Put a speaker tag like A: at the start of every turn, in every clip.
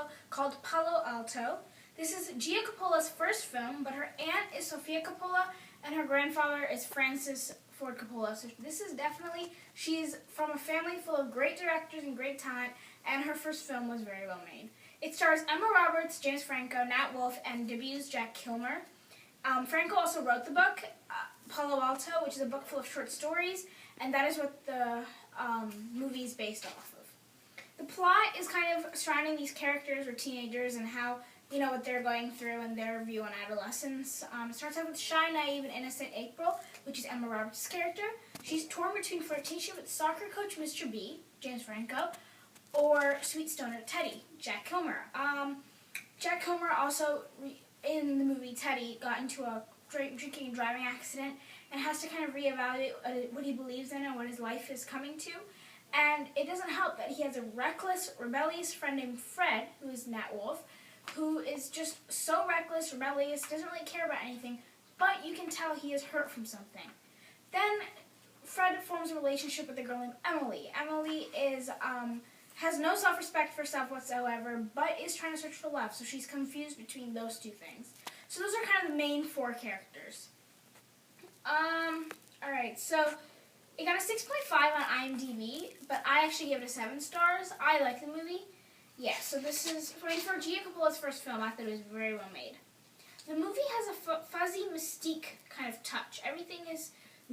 A: Franco called Palo Alto. This is Gia Coppola's first film, but her aunt is Sofia Coppola and her grandfather is Francis Ford Coppola. So she's from a family full of great directors and great talent, and her first film was very well made. It stars Emma Roberts, James Franco, Nat Wolff, and debuts Jack Kilmer. Franco also wrote the book, Palo Alto, which is a book full of short stories, and that is what the movie is based off of. The plot is kind of surrounding these characters or teenagers and how, what they're going through and their view on adolescence. It starts out with shy, naive, and innocent April, which is Emma Roberts' character. She's torn between flirtation with soccer coach Mr. B, James Franco, or sweet stoner Teddy, Jack Kilmer. Jack Kilmer also, in the movie Teddy, got into a drinking and driving accident and has to kind of reevaluate what he believes in and what his life is coming to. And it doesn't help that he has a reckless, rebellious friend named Fred, who is Nat Wolff, who is just so reckless, rebellious, doesn't really care about anything, but you can tell he is hurt from something. Then Fred forms a relationship with a girl named Emily. Emily has no self-respect for herself whatsoever, but is trying to search for love, so she's confused between those two things. So those are kind of the main four characters. Alright, so it got a 6.5 on IMDb, but I actually gave it 7 stars. I like the movie. Yeah, so this is, for Gia Coppola's first film, I thought it was very well made. The movie has a fuzzy mystique kind of touch. Everything is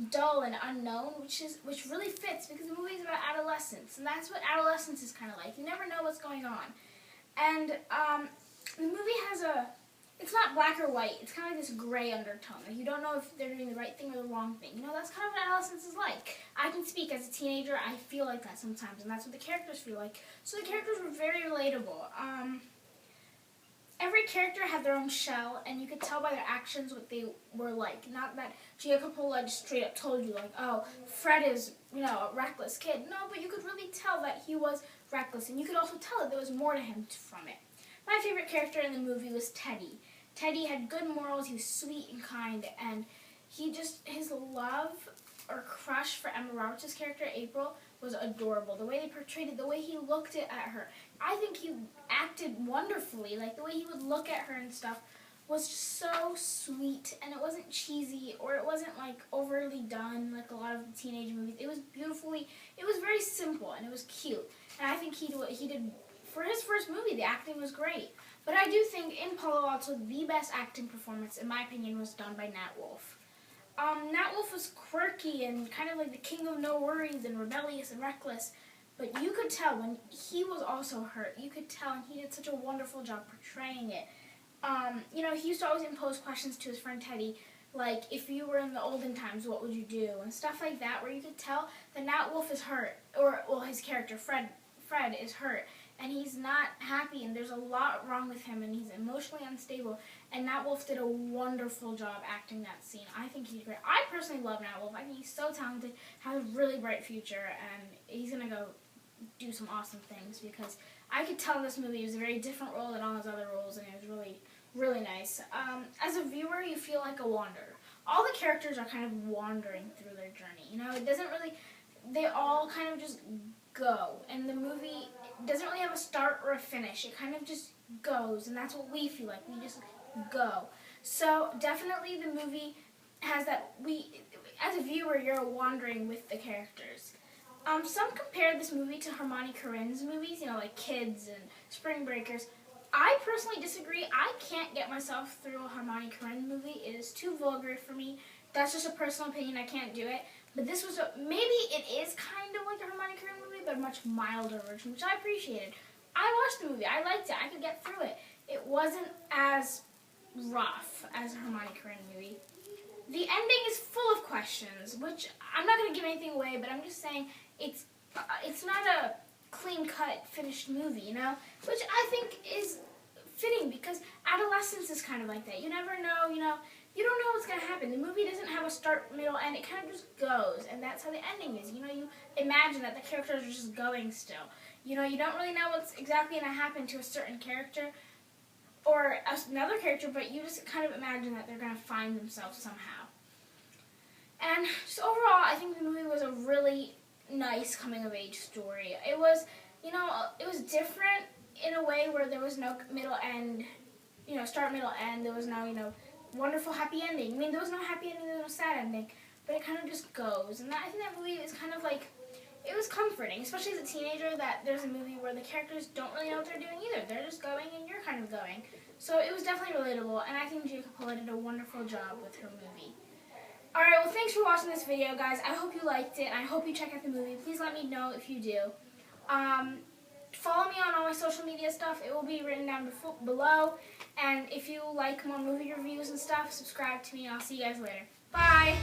A: dull and unknown, which really fits because the movie is about adolescence, and that's what adolescence is kind of like. You never know what's going on. And the movie has it's not black or white. It's kind of like this gray undertone. Like you don't know if they're doing the right thing or the wrong thing. That's kind of what adolescence is like. I can speak as a teenager. I feel like that sometimes, and that's what the characters feel like. So the characters were very relatable. Every character had their own shell, and you could tell by their actions what they were like. Not that Gia Coppola just straight up told you, like, oh, Fred is, a reckless kid. No, but you could really tell that he was reckless, and you could also tell that there was more to him from it. My favorite character in the movie was Teddy. Teddy had good morals, he was sweet and kind, and his love or crush for Emma Roberts' character, April, was adorable. The way they portrayed it, the way he looked at her, I think he acted wonderfully. Like, the way he would look at her and stuff was just so sweet, and it wasn't cheesy, or it wasn't, overly done like a lot of the teenage movies. It was it was very simple, and it was cute. And I think he did, for his first movie, the acting was great. But I do think in Palo Alto, the best acting performance, in my opinion, was done by Nat Wolff. Nat Wolff was quirky and kind of like the king of no worries and rebellious and reckless, but you could tell when he was also hurt. You could tell, and he did such a wonderful job portraying it. He used to always impose questions to his friend Teddy, like, if you were in the olden times, what would you do? And stuff like that, where you could tell that Nat Wolff is hurt, his character, Fred is hurt, and he's not happy, and there's a lot wrong with him, and he's emotionally unstable, and Nat Wolff did a wonderful job acting that scene. I think he's great. I personally love Nat Wolff. I think he's so talented, has a really bright future, and he's going to go do some awesome things, because I could tell in this movie it was a very different role than all his other roles, and it was really, really nice. As a viewer, you feel like a wanderer. All the characters are kind of wandering through their journey. It doesn't really, they all kind of just go, and the movie doesn't really have a start or a finish. It kind of just goes, and that's what we feel like. We just go. So definitely the movie has that, as a viewer, you're wandering with the characters. Some compare this movie to Hermione Corinne's movies, like Kids and Spring Breakers. I personally disagree. I can't get myself through a Hermione Corinne movie. It is too vulgar for me. That's just a personal opinion. I can't do it. But this was maybe it is kind of like a Hermione Corinne movie, but a much milder version, which I appreciated. I watched the movie. I liked it. I could get through it. It wasn't as rough as a Hermione Corinne movie. The ending is full of questions, which I'm not going to give anything away, but I'm just saying it's not a clean-cut, finished movie, which I think is fitting because adolescence is kind of like that. You never know, you don't know what's going to happen. The movie doesn't have a start, middle, end. It kind of just goes, and that's how the ending is. You imagine that the characters are just going still. You don't really know what's exactly going to happen to a certain character or another character, but you just kind of imagine that they're going to find themselves somehow. And just overall, I think the movie was a really nice coming-of-age story. It was, it was different. in a way where there was no middle end, start, middle, end. There was no, wonderful happy ending. I mean, there was no happy ending, there was no sad ending, but it kind of just goes. And I think that movie is kind of like, it was comforting, especially as a teenager, that there's a movie where the characters don't really know what they're doing either. They're just going and you're kind of going. So it was definitely relatable, and I think Gia Coppola did a wonderful job with her movie. Alright, well, thanks for watching this video, guys. I hope you liked it, and I hope you check out the movie. Please let me know if you do. Follow me on all my social media stuff. It will be written down below. And if you like more movie reviews and stuff, subscribe to me, and I'll see you guys later. Bye!